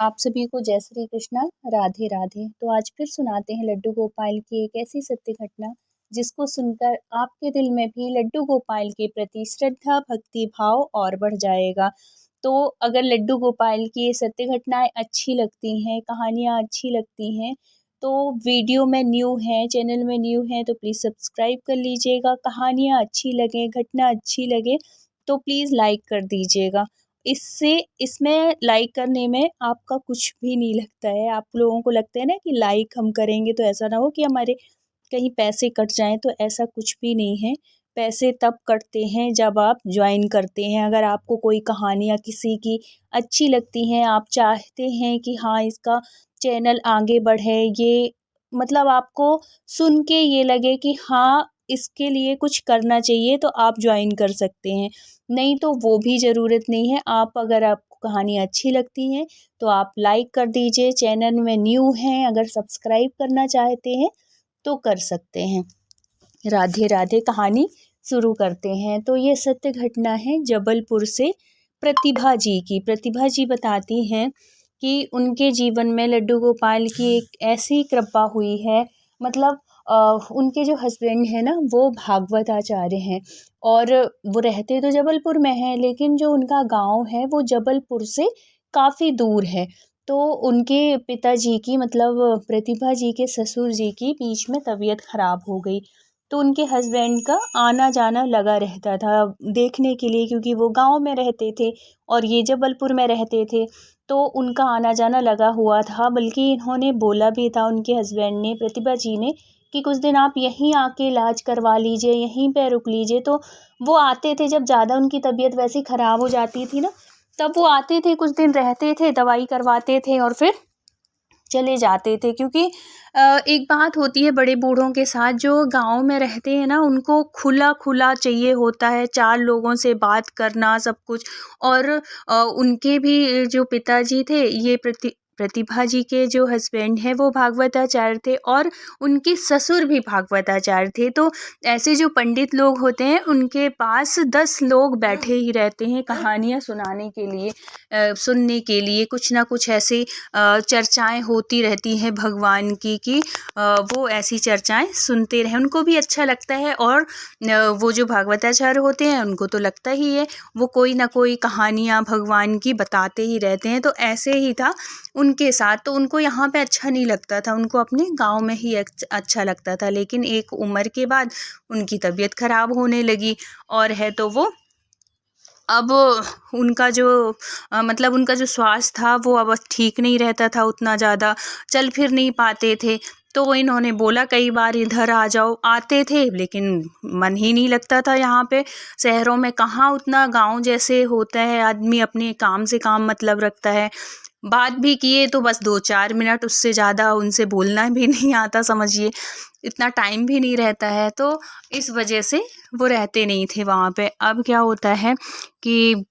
आप सभी को जय श्री कृष्णा, राधे राधे। तो आज फिर सुनाते हैं लड्डू गोपाल की एक ऐसी सत्य घटना जिसको सुनकर आपके दिल में भी लड्डू गोपाल के प्रति श्रद्धा, भक्ति भाव और बढ़ जाएगा। तो अगर लड्डू गोपाल की ये सत्य घटनाएं अच्छी लगती हैं, कहानियाँ अच्छी लगती हैं, तो वीडियो में न्यू हैं, चैनल में न्यू हैं तो प्लीज़ सब्सक्राइब कर लीजिएगा। कहानियाँ अच्छी लगें, घटना अच्छी लगे तो प्लीज़ लाइक कर दीजिएगा। इसमें लाइक करने में आपका कुछ भी नहीं लगता है। आप लोगों को लगता है ना कि लाइक हम करेंगे तो ऐसा ना हो कि हमारे कहीं पैसे कट जाएँ, तो ऐसा कुछ भी नहीं है। पैसे तब कटते हैं जब आप जॉइन करते हैं। अगर आपको कोई कहानी या किसी की अच्छी लगती है, आप चाहते हैं कि हाँ, इसका चैनल आगे बढ़े, ये मतलब आपको सुन के ये लगे कि हाँ, इसके लिए कुछ करना चाहिए, तो आप जॉइन कर सकते हैं। नहीं तो वो भी ज़रूरत नहीं है। अगर आपको कहानी अच्छी लगती हैं तो आप लाइक कर दीजिए। चैनल में न्यू हैं, अगर सब्सक्राइब करना चाहते हैं तो कर सकते हैं। राधे राधे। कहानी शुरू करते हैं। तो ये सत्य घटना है जबलपुर से प्रतिभा जी की। प्रतिभा जी बताती हैं कि उनके जीवन में लड्डू गोपाल की एक ऐसी कृपा हुई है, मतलब उनके जो हस्बैंड हैं ना, वो भागवताचार्य हैं और वो रहते तो जबलपुर में हैं, लेकिन जो उनका गांव है वो जबलपुर से काफ़ी दूर है। तो उनके पिताजी की, मतलब प्रतिभा जी के ससुर जी की बीच में तबीयत ख़राब हो गई। तो उनके हस्बैंड का आना जाना लगा रहता था देखने के लिए, क्योंकि वो गांव में रहते थे और ये जबलपुर में रहते थे। तो उनका आना जाना लगा हुआ था, बल्कि इन्होंने बोला भी था, उनके हस्बैंड ने, प्रतिभा जी ने, कि कुछ दिन आप यहीं आके इलाज करवा लीजिए, यहीं पे रुक लीजिए। तो वो आते थे, जब ज़्यादा उनकी तबीयत वैसी ख़राब हो जाती थी ना, तब वो आते थे, कुछ दिन रहते थे, दवाई करवाते थे और फिर चले जाते थे। क्योंकि एक बात होती है बड़े बूढ़ों के साथ, जो गांव में रहते हैं ना, उनको खुला खुला चाहिए होता है, चार लोगों से बात करना, सब कुछ। और उनके भी जो पिताजी थे, ये प्रतिभा जी के जो हस्बैंड हैं वो भागवताचार्य थे और उनके ससुर भी भागवताचार्य थे। तो ऐसे जो पंडित लोग होते हैं, उनके पास 10 लोग बैठे ही रहते हैं कहानियाँ सुनाने के लिए, सुनने के लिए। कुछ ना कुछ ऐसे चर्चाएं होती रहती हैं भगवान की, कि वो ऐसी चर्चाएं सुनते रहें, उनको भी अच्छा लगता है। और वो जो भागवताचार्य होते हैं, उनको तो लगता ही है, वो कोई ना कोई कहानियाँ भगवान की बताते ही रहते हैं। तो ऐसे ही था उनके साथ। तो उनको यहाँ पे अच्छा नहीं लगता था, उनको अपने गांव में ही अच्छा लगता था। लेकिन एक उम्र के बाद उनकी तबीयत ख़राब होने लगी, और है तो वो अब उनका जो मतलब उनका जो स्वास्थ्य था वो अब ठीक नहीं रहता था, उतना ज़्यादा चल फिर नहीं पाते थे। तो इन्होंने बोला कई बार इधर आ जाओ, आते थे, लेकिन मन ही नहीं लगता था यहाँ पे। शहरों में कहाँ उतना गांव जैसे होता है, आदमी अपने काम से काम मतलब रखता है। बात भी किए तो बस 2-4 मिनट, उससे ज़्यादा उनसे बोलना भी नहीं आता, समझिए इतना टाइम भी नहीं रहता है। तो इस वजह से वो रहते नहीं थे वहाँ पे। अब क्या होता है कि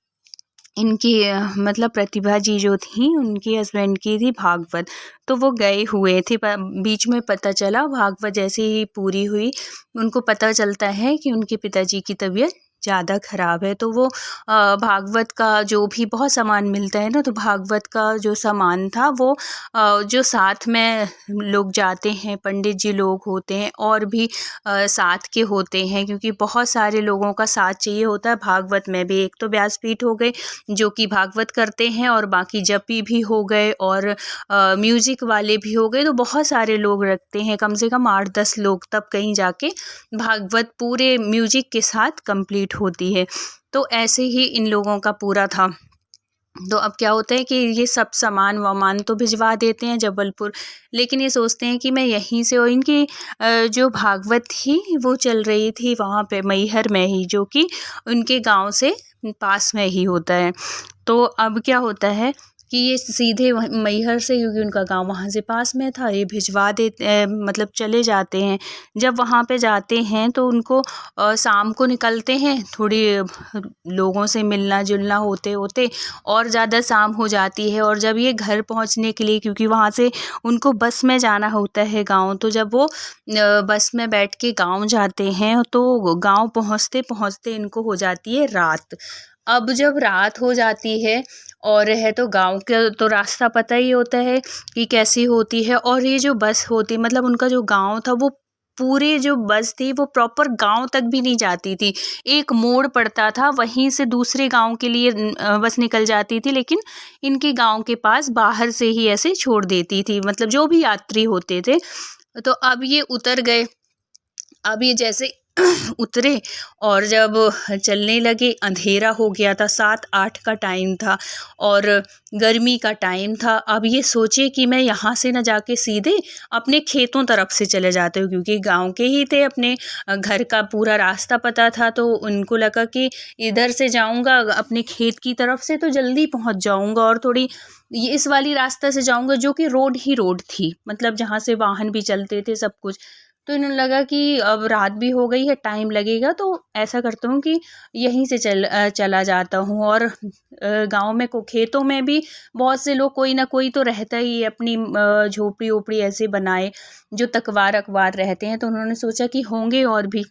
इनकी मतलब प्रतिभा जी जो थी, उनकी हस्बैंड की थी भागवत, तो वो गए हुए थे। बीच में पता चला, भागवत जैसे ही पूरी हुई, उनको पता चलता है कि उनके पिताजी की तबीयत ज़्यादा ख़राब है। तो वो भागवत का जो भी बहुत सामान मिलता है ना, तो भागवत का जो सामान था वो जो साथ में लोग जाते हैं, पंडित जी लोग होते हैं और भी साथ के होते हैं, क्योंकि बहुत सारे लोगों का साथ चाहिए होता है भागवत में भी। एक तो व्यासपीठ हो गए जो कि भागवत करते हैं, और बाकी जपी भी हो गए, और म्यूज़िक वाले भी हो गए। तो बहुत सारे लोग रखते हैं, कम से कम 8-10 लोग, तब कहीं जाके भागवत पूरे म्यूज़िक के साथ कंप्लीट होती है। तो ऐसे ही इन लोगों का पूरा था। तो अब क्या होता है कि ये सब सामान वामान तो भिजवा देते हैं जबलपुर, लेकिन ये सोचते हैं कि मैं यहीं से, और इनकी जो भागवत थी वो चल रही थी वहाँ पे मैहर में ही, जो कि उनके गांव से पास में ही होता है। तो अब क्या होता है कि ये सीधे मैहर से, क्योंकि उनका गांव वहाँ से पास में था, ये भिजवा देते, मतलब चले जाते हैं। जब वहाँ पे जाते हैं तो उनको शाम को निकलते हैं, थोड़ी लोगों से मिलना जुलना होते होते और ज़्यादा शाम हो जाती है। और जब ये घर पहुँचने के लिए, क्योंकि वहाँ से उनको बस में जाना होता है गाँव, तो जब वो बस में बैठ के गाँव जाते हैं तो गाँव पहुँचते पहुँचते इनको हो जाती है रात। अब जब रात हो जाती है और है तो गाँव का तो रास्ता पता ही होता है कि कैसी होती है, और ये जो बस होती मतलब उनका जो गाँव था वो पूरे जो बस थी वो प्रॉपर गाँव तक भी नहीं जाती थी। एक मोड़ पड़ता था, वहीं से दूसरे गाँव के लिए बस निकल जाती थी, लेकिन इनके गाँव के पास बाहर से ही ऐसे छोड़ देती थी, मतलब जो भी यात्री होते थे। तो अब ये उतर गए। अब ये जैसे उतरे और जब चलने लगे, अंधेरा हो गया था, 7-8 का टाइम था और गर्मी का टाइम था। अब ये सोचे कि मैं यहाँ से ना जाके सीधे अपने खेतों तरफ से चले जाते हो, क्योंकि गांव के ही थे, अपने घर का पूरा रास्ता पता था। तो उनको लगा कि इधर से जाऊंगा अपने खेत की तरफ से तो जल्दी पहुंच जाऊंगा, और थोड़ी ये इस वाली रास्ता से जाऊंगा जो कि रोड ही रोड थी, मतलब जहाँ से वाहन भी चलते थे सब कुछ। तो इन्हें लगा कि अब रात भी हो गई है, टाइम लगेगा, तो ऐसा करता हूँ कि यहीं से चला जाता हूँ। और गांव में को खेतों में भी बहुत से लोग, कोई ना कोई तो रहता ही है, अपनी झोपड़ी ओपड़ी ऐसे बनाए जो तकवार अखबार रहते हैं। तो उन्होंने सोचा कि होंगे और भी।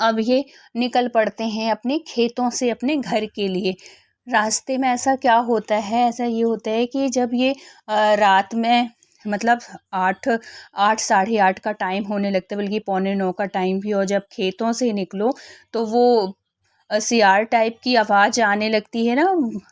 अब ये निकल पड़ते हैं अपने खेतों से अपने घर के लिए। रास्ते में ऐसा क्या होता है, ऐसा ये होता है कि जब ये रात में मतलब 8 8 साढ़े 8 का टाइम होने लगता है, बल्कि 8:45 का टाइम भी, और जब खेतों से निकलो तो वो सियार टाइप की आवाज़ आने लगती है ना,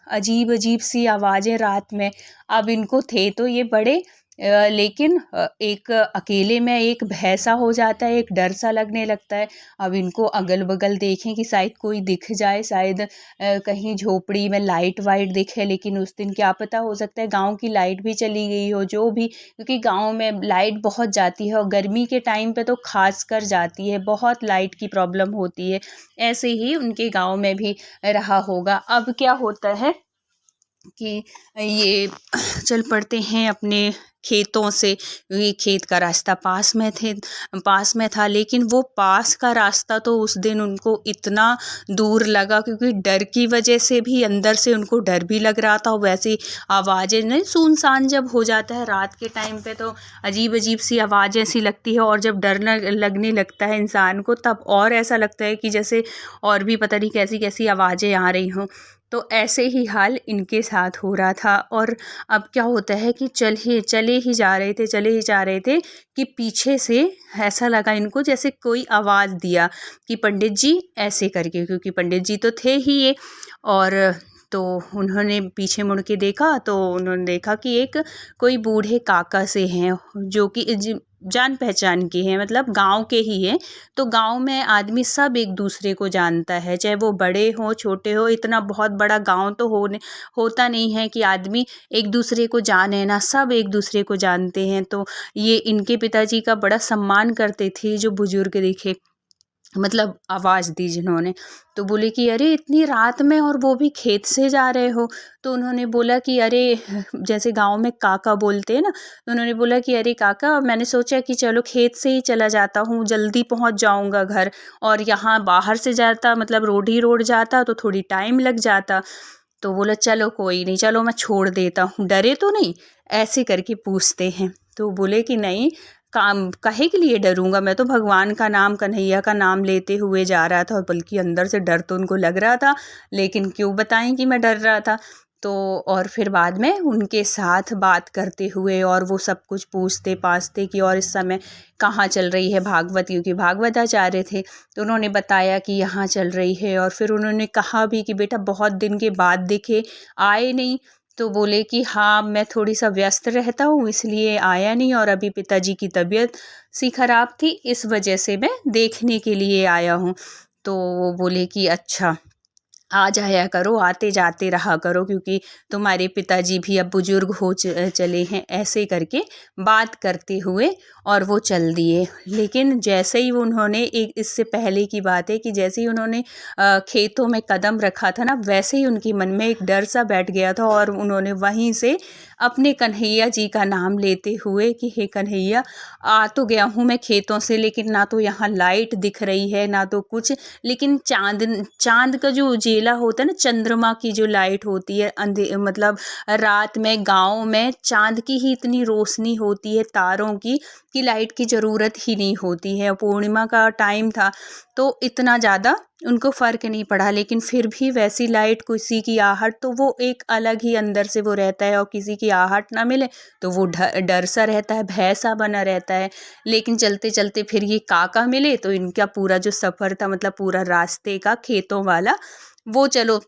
अजीब अजीब सी आवाज़ें रात में। अब इनको थे तो ये बड़े लेकिन एक अकेले में एक भय सा हो जाता है, एक डर सा लगने लगता है। अब इनको अगल बगल देखें कि शायद कोई दिख जाए, शायद कहीं झोपड़ी में लाइट वाइट दिखे, लेकिन उस दिन क्या पता, हो सकता है गांव की लाइट भी चली गई हो, जो भी, क्योंकि गांव में लाइट बहुत जाती है और गर्मी के टाइम पे तो खास कर जाती है, बहुत लाइट की प्रॉब्लम होती है। ऐसे ही उनके गांव में भी रहा होगा। अब क्या होता है कि ये चल पड़ते हैं अपने खेतों से। ये खेत का रास्ता पास में था, लेकिन वो पास का रास्ता तो उस दिन उनको इतना दूर लगा, क्योंकि डर की वजह से भी, अंदर से उनको डर भी लग रहा था। वैसी आवाज़ें नहीं, सुनसान जब हो जाता है रात के टाइम पे तो अजीब अजीब सी आवाज़ें सी लगती है, और जब डर लगने लगता है इंसान को तब और ऐसा लगता है कि जैसे और भी पता नहीं कैसी कैसी आवाज़ें आ रही हों। तो ऐसे ही हाल इनके साथ हो रहा था। और अब क्या होता है कि चले ही जा रहे थे कि पीछे से ऐसा लगा इनको जैसे कोई आवाज़ दिया कि पंडित जी, ऐसे करके, क्योंकि पंडित जी तो थे ही ये। और तो उन्होंने पीछे मुड़ के देखा तो उन्होंने देखा कि एक कोई बूढ़े काका से हैं, जो कि जान पहचान के हैं, मतलब गांव के ही हैं। तो गांव में आदमी सब एक दूसरे को जानता है, चाहे वो बड़े हों छोटे हो, इतना बहुत बड़ा गांव तो होता नहीं है कि आदमी एक दूसरे को जाने ना, सब एक दूसरे को जानते हैं। तो ये इनके पिताजी का बड़ा सम्मान करते थे, जो बुजुर्ग दिखे, मतलब आवाज़ दी जिन्होंने। तो बोले कि अरे इतनी रात में, और वो भी खेत से जा रहे हो। तो उन्होंने बोला कि अरे, जैसे गांव में काका बोलते हैं ना, तो उन्होंने बोला कि अरे काका, मैंने सोचा कि चलो खेत से ही चला जाता हूँ, जल्दी पहुँच जाऊँगा घर, और यहाँ बाहर से जाता मतलब रोड ही रोड जाता तो थोड़ी टाइम लग जाता। तो बोला चलो कोई नहीं, चलो मैं छोड़ देता हूँ, डरे तो नहीं, ऐसे करके पूछते हैं। तो बोले कि नहीं, काम काहे के लिए डरूंगा, मैं तो भगवान का नाम, कन्हैया का नाम लेते हुए जा रहा था, और बल्कि अंदर से डर तो उनको लग रहा था, लेकिन क्यों बताएं कि मैं डर रहा था। तो और फिर बाद में उनके साथ बात करते हुए और वो सब कुछ पूछते पाछते कि और इस समय कहाँ चल रही है भागवत, क्योंकि भागवताचार्य थे। तो उन्होंने बताया कि यहाँ चल रही है, और फिर उन्होंने कहा भी कि बेटा बहुत दिन के बाद दिखे, आए नहीं। तो बोले कि हाँ, मैं थोड़ी सा व्यस्त रहता हूँ इसलिए आया नहीं, और अभी पिताजी की तबीयत सी खराब थी, इस वजह से मैं देखने के लिए आया हूँ। तो वो बोले कि अच्छा, आ जाया करो, आते जाते रहा करो, क्योंकि तुम्हारे पिताजी भी अब बुजुर्ग हो चले हैं। ऐसे करके बात करते हुए और वो चल दिए। लेकिन जैसे ही उन्होंने, एक इससे पहले की बात है कि जैसे ही उन्होंने खेतों में कदम रखा था ना, वैसे ही उनके मन में एक डर सा बैठ गया था, और उन्होंने वहीं से अपने कन्हैया जी का नाम लेते हुए कि हे कन्हैया, आ तो गया हूँ मैं खेतों से, लेकिन ना तो यहाँ लाइट दिख रही है ना तो कुछ, लेकिन चांद का जो उजेला होता है ना, चंद्रमा की जो लाइट होती है, मतलब रात में गाँव में चाँद की ही इतनी रोशनी होती है, तारों की, कि लाइट की ज़रूरत ही नहीं होती है। पूर्णिमा का टाइम था तो इतना ज़्यादा उनको फ़र्क नहीं पड़ा, लेकिन फिर भी वैसी लाइट, किसी की आहट, तो वो एक अलग ही अंदर से वो रहता है, और किसी की आहट ना मिले तो वो डर सा रहता है, भय सा बना रहता है। लेकिन चलते चलते फिर ये काका मिले तो इनका पूरा जो सफ़र था, मतलब पूरा रास्ते का खेतों वाला, वो चलो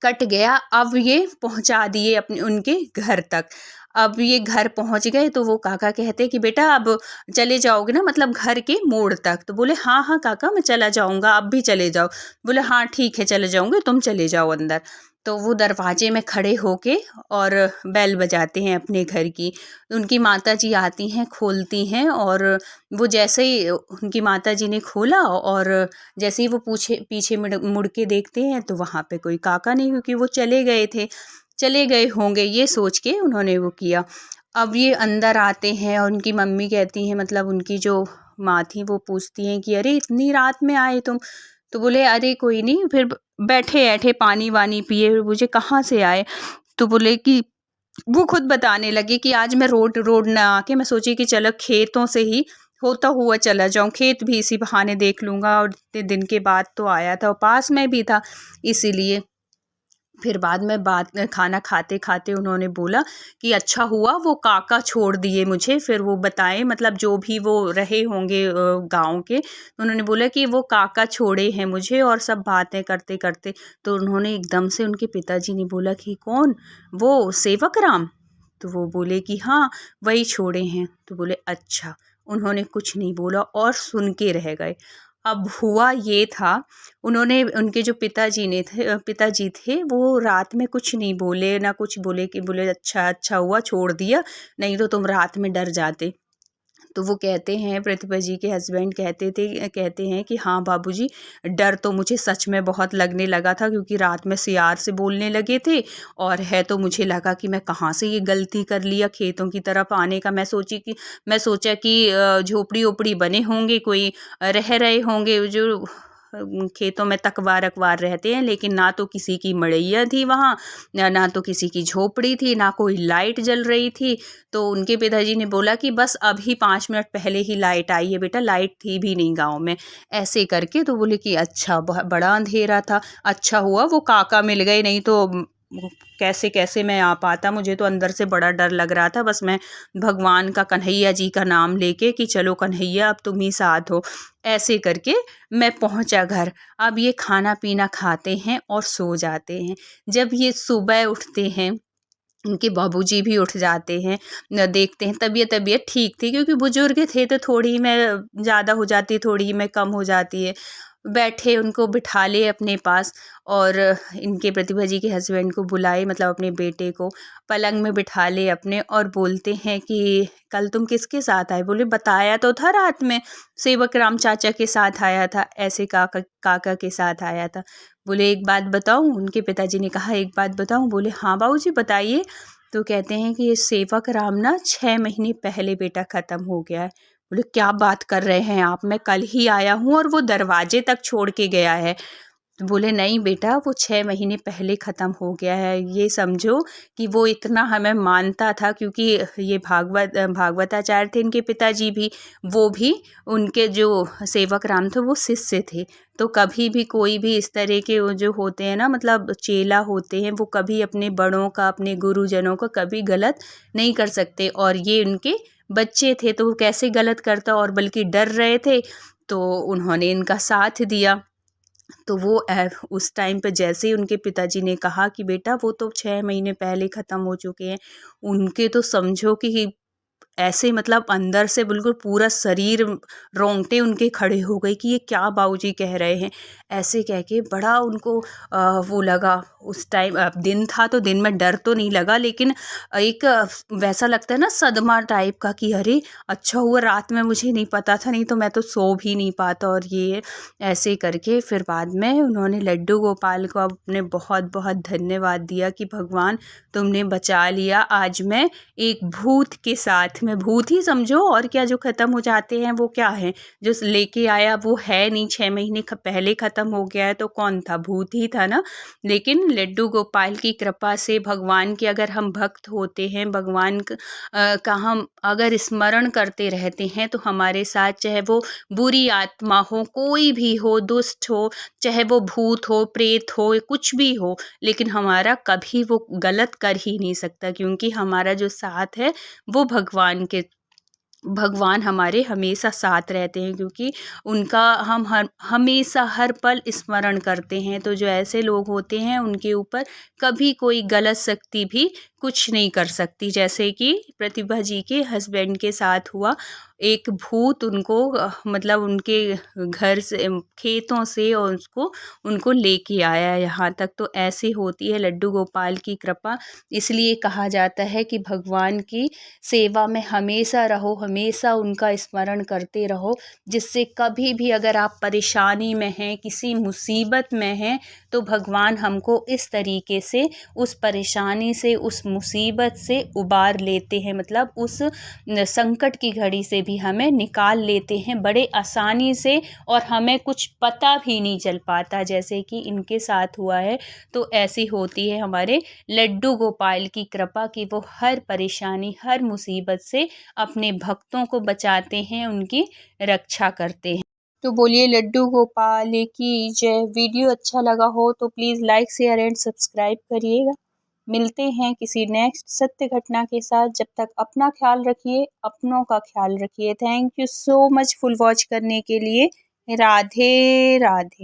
कट गया। अब ये पहुंचा दिए अपने उनके घर तक। अब ये घर पहुंच गए तो वो काका कहते कि बेटा अब चले जाओगे ना, मतलब घर के मोड़ तक। तो बोले हाँ हाँ काका, मैं चला जाऊंगा, अब भी चले जाओ। बोले हाँ ठीक है, चले जाऊंगे, तुम चले जाओ अंदर। तो वो दरवाजे में खड़े होके और बेल बजाते हैं अपने घर की। उनकी माता जी आती हैं, खोलती हैं, और वो जैसे ही उनकी माता जी ने खोला, और जैसे ही वो पीछे मुड़ के देखते हैं तो वहाँ पे कोई काका नहीं, क्योंकि वो चले गए होंगे, ये सोच के उन्होंने वो किया। अब ये अंदर आते हैं और उनकी मम्मी कहती हैं, मतलब उनकी जो माँ थी, वो पूछती हैं कि अरे इतनी रात में आए तुम? तो बोले अरे कोई नहीं, फिर बैठे ऐठे पानी वानी पिए, मुझे कहाँ से आए? तो बोले कि वो खुद बताने लगे कि आज मैं रोड ना आके मैं सोची कि चलो खेतों से ही होता हुआ चला जाऊं, खेत भी इसी बहाने देख लूँगा, और इतने दिन के बाद तो आया था और पास में भी था, इसीलिए। फिर बाद में खाना खाते खाते उन्होंने बोला कि अच्छा हुआ वो काका छोड़ दिए मुझे। फिर वो बताए, मतलब जो भी वो रहे होंगे गांव के, उन्होंने बोला कि वो काका छोड़े हैं मुझे, और सब बातें करते करते तो उन्होंने एकदम से, उनके पिताजी ने बोला कि कौन? वो सेवक राम? तो वो बोले कि हाँ वही छोड़े हैं। तो बोले अच्छा। उन्होंने कुछ नहीं बोला और सुन के रह गए। अब हुआ ये था, उन्होंने, उनके जो पिताजी थे, वो रात में कुछ नहीं बोले, ना कुछ बोले, कि बोले अच्छा हुआ छोड़ दिया, नहीं तो तुम रात में डर जाते। तो वो कहते हैं, प्रतिभा जी के हस्बैंड कहते हैं कि हाँ बाबूजी, डर तो मुझे सच में बहुत लगने लगा था, क्योंकि रात में सियार से बोलने लगे थे, और है तो मुझे लगा कि मैं कहाँ से ये गलती कर लिया खेतों की तरफ आने का। मैं सोचा कि झोपड़ी ओपड़ी बने होंगे, कोई रह रहे होंगे जो खेतों में तकवार अकवार रहते हैं, लेकिन ना तो किसी की मड़ैया थी वहाँ, ना तो किसी की झोपड़ी थी, ना कोई लाइट जल रही थी। तो उनके पिताजी ने बोला कि बस अभी 5 मिनट पहले ही लाइट आई है बेटा, लाइट थी भी नहीं गांव में, ऐसे करके। तो बोले कि अच्छा, बड़ा अंधेरा था, अच्छा हुआ वो काका मिल गए, नहीं तो कैसे कैसे मैं आ पाता। मुझे तो अंदर से बड़ा डर लग रहा था। बस मैं भगवान का, कन्हैया जी का नाम लेके कि चलो कन्हैया अब तुम ही साथ हो, ऐसे करके मैं पहुंचा घर। अब ये खाना पीना खाते हैं और सो जाते हैं। जब ये सुबह उठते हैं, उनके बाबूजी भी उठ जाते हैं, देखते हैं तबीयत ठीक थी, क्योंकि बुजुर्ग थे तो थोड़ी में ज़्यादा हो जाती, थोड़ी में कम हो जाती है। बैठे, उनको बिठा ले अपने पास, और इनके प्रतिभा जी के हस्बैंड को बुलाए, मतलब अपने बेटे को पलंग में बिठा ले अपने, और बोलते हैं कि कल तुम किसके साथ आए? बोले बताया तो था रात में, सेवक राम चाचा के साथ आया था, ऐसे काका के साथ आया था। बोले एक बात बताऊं? उनके पिताजी ने कहा एक बात बताऊं? बोले हाँ बाबूजी बताइए। तो कहते हैं कि ये सेवक राम ना 6 महीने पहले बेटा ख़त्म हो गया है। बोले क्या बात कर रहे हैं आप? मैं कल ही आया हूँ और वो दरवाजे तक छोड़ के गया है। तो बोले नहीं बेटा, वो 6 महीने पहले ख़त्म हो गया है। ये समझो कि वो इतना हमें मानता था, क्योंकि ये भागवताचार्य थे इनके पिताजी भी, वो भी उनके जो सेवक राम थे वो शिष्य थे। तो कभी भी कोई भी इस तरह के वो जो होते हैं ना, मतलब चेला होते हैं, वो कभी अपने बड़ों का, अपने गुरुजनों का कभी गलत नहीं कर सकते। और ये उनके बच्चे थे तो वो कैसे गलत करता, और बल्कि डर रहे थे, तो उन्होंने इनका साथ दिया। तो वो उस टाइम पे जैसे ही उनके पिताजी ने कहा कि बेटा वो तो 6 महीने पहले ख़त्म हो चुके हैं, उनके तो समझो कि ऐसे, मतलब अंदर से बिल्कुल पूरा शरीर, रोंगटे उनके खड़े हो गए कि ये क्या बाबूजी कह रहे हैं। ऐसे कह के बड़ा उनको वो लगा। उस टाइम दिन था तो दिन में डर तो नहीं लगा, लेकिन एक वैसा लगता है ना, सदमा टाइप का, कि अरे अच्छा हुआ रात में मुझे नहीं पता था, नहीं तो मैं तो सो भी नहीं पाता। और ये ऐसे करके फिर बाद में उन्होंने लड्डू गोपाल को अपने बहुत बहुत धन्यवाद दिया कि भगवान तुमने बचा लिया, आज मैं एक भूत के साथ में भूत ही समझो, और क्या जो ख़त्म हो जाते हैं वो क्या है, जो लेके आया वो है नहीं, 6 महीने पहले ख़त्म हो गया है तो कौन था, भूत ही था ना। लेकिन लड्डू गोपाल की कृपा से भगवान के अगर हम भक्त होते हैं, भगवान का हम अगर स्मरण करते रहते हैं तो हमारे साथ चाहे वो बुरी आत्मा हो, कोई भी हो, दुष्ट हो, चाहे वो भूत हो, प्रेत हो, कुछ भी हो, लेकिन हमारा कभी वो गलत कर ही नहीं सकता, क्योंकि हमारा जो साथ है वो भगवान हमारे हमेशा साथ रहते हैं, क्योंकि उनका हम हमेशा हर पल स्मरण करते हैं। तो जो ऐसे लोग होते हैं उनके ऊपर कभी कोई गलत शक्ति भी कुछ नहीं कर सकती। जैसे कि प्रतिभा जी के हस्बैंड के साथ हुआ, एक भूत उनको मतलब उनके घर से, खेतों से, और उनको लेके आया यहाँ तक। तो ऐसी होती है लड्डू गोपाल की कृपा। इसलिए कहा जाता है कि भगवान की सेवा में हमेशा रहो, हमेशा उनका स्मरण करते रहो, जिससे कभी भी अगर आप परेशानी में हैं, किसी मुसीबत में हैं, तो भगवान हमको इस तरीके से उस परेशानी से, उस मुसीबत से उबार लेते हैं, मतलब उस संकट की घड़ी से भी हमें निकाल लेते हैं बड़े आसानी से, और हमें कुछ पता भी नहीं चल पाता, जैसे कि इनके साथ हुआ है। तो ऐसी होती है हमारे लड्डू गोपाल की कृपा कि वो हर परेशानी, हर मुसीबत से अपने भक्तों को बचाते हैं, उनकी रक्षा करते हैं। तो बोलिए लड्डू गोपाल की जय। वीडियो अच्छा लगा हो तो please like, share and subscribe करिएगा। मिलते हैं किसी नेक्स्ट सत्य घटना के साथ। जब तक अपना ख्याल रखिए, अपनों का ख्याल रखिए। Thank you so much full watch करने के लिए। राधे राधे।